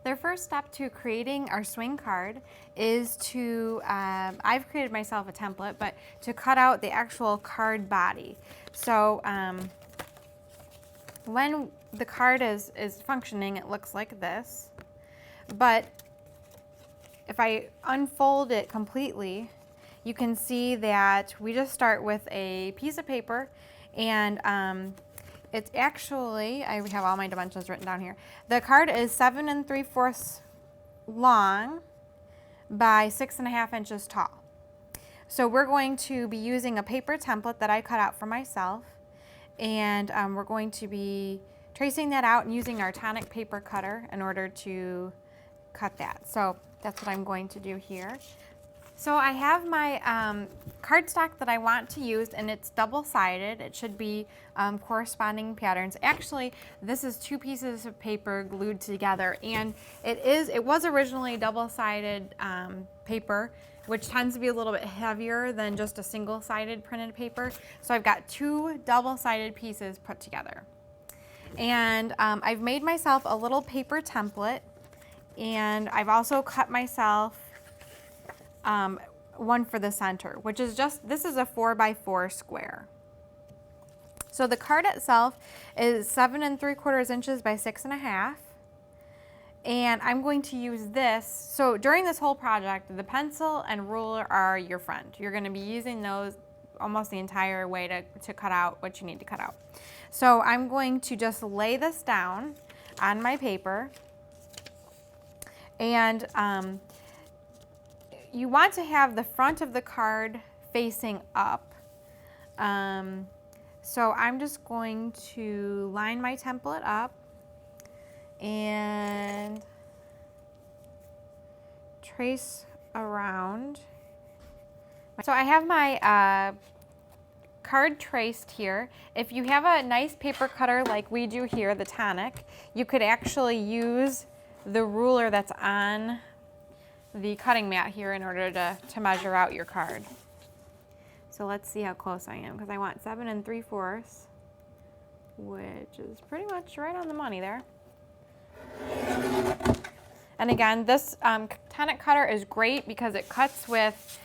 Their first step to creating our swing card is to, I've created myself a template, but to cut out the actual card body. So when the card is functioning, it looks like this. But if I unfold it completely, you can see that we just start with a piece of paper, and it's actually, I have all my dimensions written down here. The card is 7 3/4 long by 6.5 inches tall. So we're going to be using a paper template that I cut out for myself, and we're going to be tracing that out and using our tonic paper cutter in order to cut that. So that's what I'm going to do here. So I have my cardstock that I want to use, and it's double-sided. It should be corresponding patterns. Actually, this is 2 pieces of paper glued together, and it was originally double-sided paper, which tends to be a little bit heavier than just a single-sided printed paper. So I've got 2 double-sided pieces put together. And I've made myself a little paper template, and I've also cut myself one for the center, which is this is a 4x4 square. So the card itself is 7 3/4 inches by 6.5. And I'm going to use this. So during this whole project, the pencil and ruler are your friend. You're going to be using those almost the entire way to cut out what you need to cut out. So I'm going to just lay this down on my paper, and you want to have the front of the card facing up. So I'm just going to line my template up and trace around. So I have my card traced here. If you have a nice paper cutter like we do here, the Tonic, you could actually use the ruler that's on the cutting mat here in order to measure out your card. So let's see how close I am, because I want 7 3/4, which is pretty much right on the money there. And again, this Tonic cutter is great because it cuts with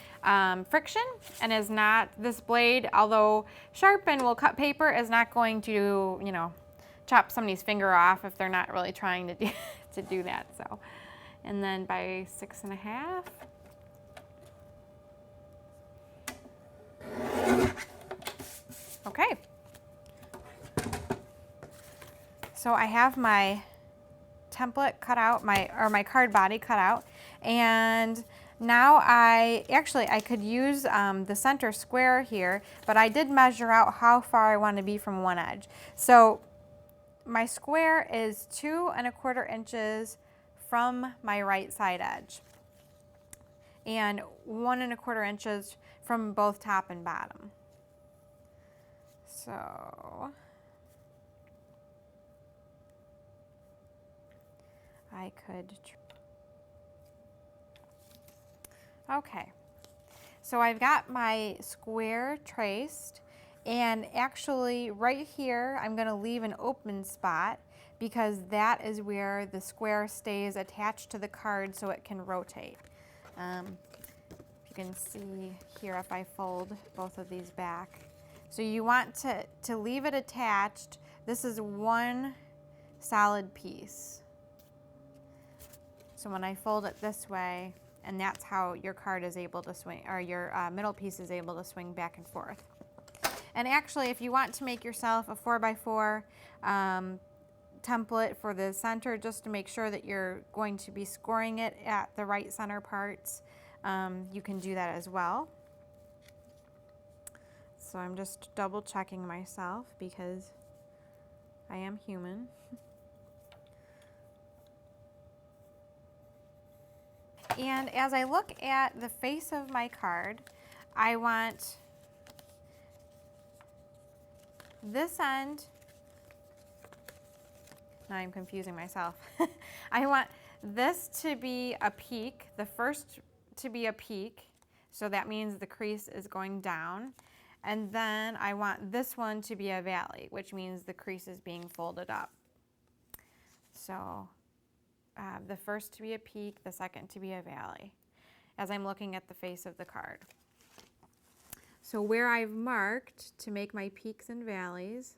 friction and is not, this blade, although sharp and will cut paper, is not going to, chop somebody's finger off if they're not really trying to do that. So, and then by 6.5. Okay. So I have my template cut out, my card body cut out, and now I could use the center square here, but I did measure out how far I want to be from one edge. So my square is 2 1/4 inches from my right side edge, and 1 1/4 inches from both top and bottom. So I could, okay, so I've got my square traced, and actually right here I'm going to leave an open spot because that is where the square stays attached to the card so it can rotate. You can see here if I fold both of these back. So you want to leave it attached. This is one solid piece. So when I fold it this way, and that's how your card is able to swing, or your middle piece is able to swing back and forth. And actually, if you want to make yourself a 4x4 template for the center, just to make sure that you're going to be scoring it at the right center parts, you can do that as well. So I'm just double checking myself because I am human. And as I look at the face of my card, I want this end, now I'm confusing myself. I want this to be a peak, the first to be a peak, so that means the crease is going down. And then I want this one to be a valley, which means the crease is being folded up. So have the first to be a peak, the second to be a valley, as I'm looking at the face of the card. So where I've marked to make my peaks and valleys,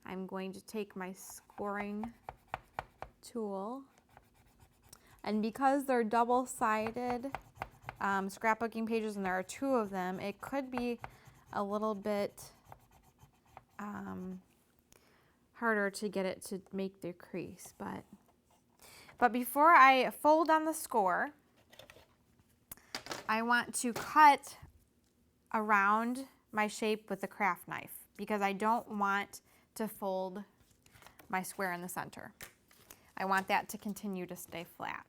I'm going to take my scoring tool, and because they're double-sided scrapbooking pages and there are 2 of them, it could be a little bit harder to get it to make the crease, but before I fold on the score, I want to cut around my shape with the craft knife because I don't want to fold my square in the center. I want that to continue to stay flat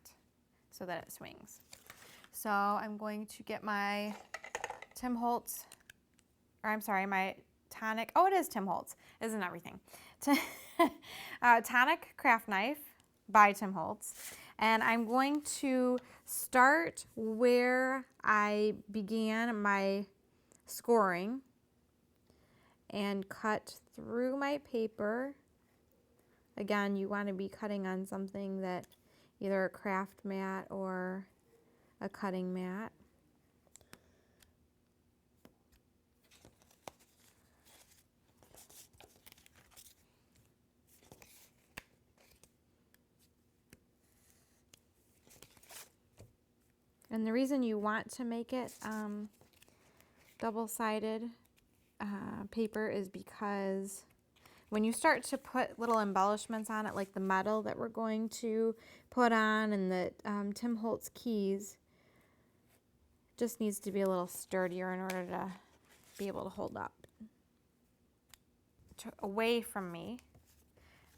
so that it swings. So I'm going to get my Tim Holtz, or I'm sorry, my Tonic, oh, it is Tim Holtz, isn't everything? Tonic craft knife by Tim Holtz, and I'm going to start where I began my scoring and cut through my paper. Again, you want to be cutting on something that either a craft mat or a cutting mat. And the reason you want to make it double-sided paper is because when you start to put little embellishments on it, like the metal that we're going to put on and the Tim Holtz keys, it just needs to be a little sturdier in order to be able to hold up away from me.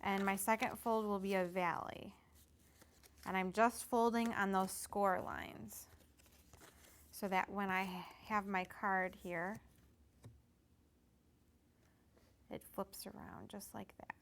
And my second fold will be a valley. And I'm just folding on those score lines so that when I have my card here, it flips around just like that.